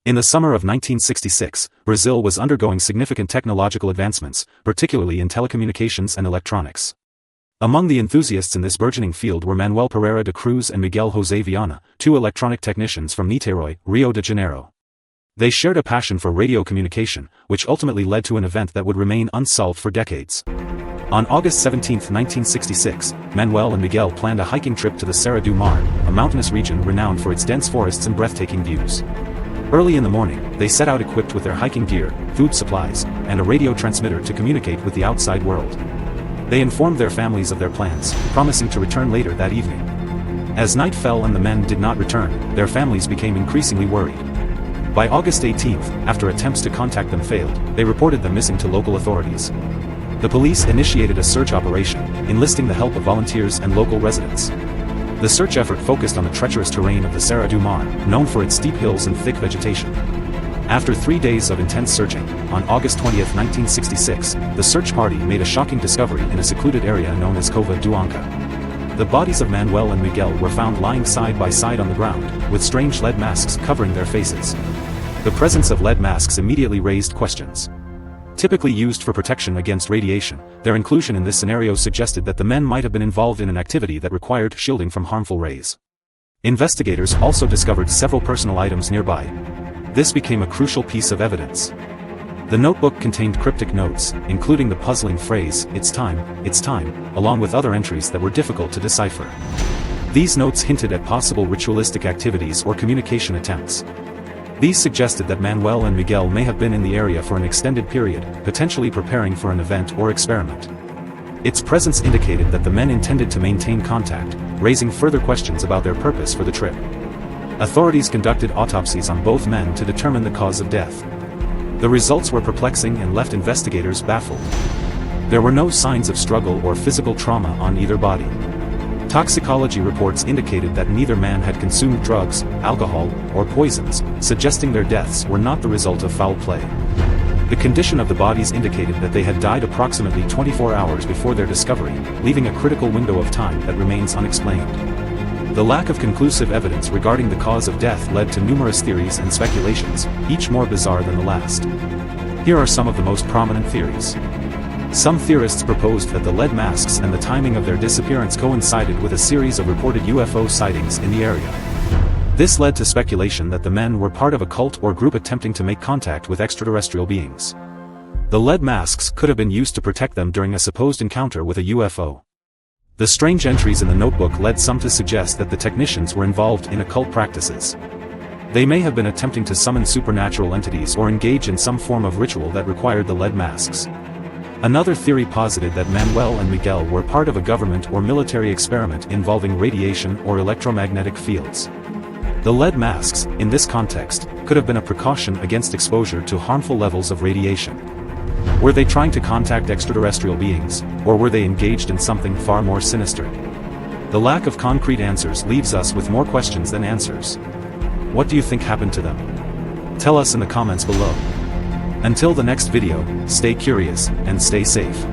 In the summer of 1966, Brazil was undergoing significant technological advancements, particularly in telecommunications and electronics. Among the enthusiasts in this burgeoning field were Manuel Pereira de Cruz and Miguel José Viana, two electronic technicians from Niterói, Rio de Janeiro. They shared a passion for radio communication, which ultimately led to an event that would remain unsolved for decades. On August 17, 1966, Manuel and Miguel planned a hiking trip to the Serra do Mar, a mountainous region renowned for its dense forests and breathtaking views. Early in the morning, they set out equipped with their hiking gear, food supplies, and a radio transmitter to communicate with the outside world. They informed their families of their plans, promising to return later that evening. As night fell and the men did not return, their families became increasingly worried. By August 18, after attempts to contact them failed, they reported them missing to local authorities. The police initiated a search operation, enlisting the help of volunteers and local residents. The search effort focused on the treacherous terrain of the Serra do Mar, known for its steep hills and thick vegetation. After 3 days of intense searching, on August 20, 1966, the search party made a shocking discovery in a secluded area known as Cova do Anca. The bodies of Manuel and Miguel were found lying side by side on the ground, with strange lead masks covering their faces. The presence of lead masks immediately raised questions. Typically used for protection against radiation, their inclusion in this scenario suggested that the men might have been involved in an activity that required shielding from harmful rays. Investigators also discovered several personal items nearby. This became a crucial piece of evidence. The notebook contained cryptic notes, including the puzzling phrase, it's time, along with other entries that were difficult to decipher. These notes hinted at possible ritualistic activities or communication attempts. These suggested that Manuel and Miguel may have been in the area for an extended period, potentially preparing for an event or experiment. Its presence indicated that the men intended to maintain contact, raising further questions about their purpose for the trip. Authorities conducted autopsies on both men to determine the cause of death. The results were perplexing and left investigators baffled. There were no signs of struggle or physical trauma on either body. Toxicology reports indicated that neither man had consumed drugs, alcohol, or poisons, suggesting their deaths were not the result of foul play. The condition of the bodies indicated that they had died approximately 24 hours before their discovery, leaving a critical window of time that remains unexplained. The lack of conclusive evidence regarding the cause of death led to numerous theories and speculations, each more bizarre than the last. Here are some of the most prominent theories. Some theorists proposed that the lead masks and the timing of their disappearance coincided with a series of reported UFO sightings in the area. This led to speculation that the men were part of a cult or group attempting to make contact with extraterrestrial beings. The lead masks could have been used to protect them during a supposed encounter with a UFO. The strange entries in the notebook led some to suggest that the technicians were involved in occult practices. They may have been attempting to summon supernatural entities or engage in some form of ritual that required the lead masks. Another theory posited that Manuel and Miguel were part of a government or military experiment involving radiation or electromagnetic fields. The lead masks, in this context, could have been a precaution against exposure to harmful levels of radiation. Were they trying to contact extraterrestrial beings, or were they engaged in something far more sinister? The lack of concrete answers leaves us with more questions than answers. What do you think happened to them? Tell us in the comments below. Until the next video, stay curious, and stay safe.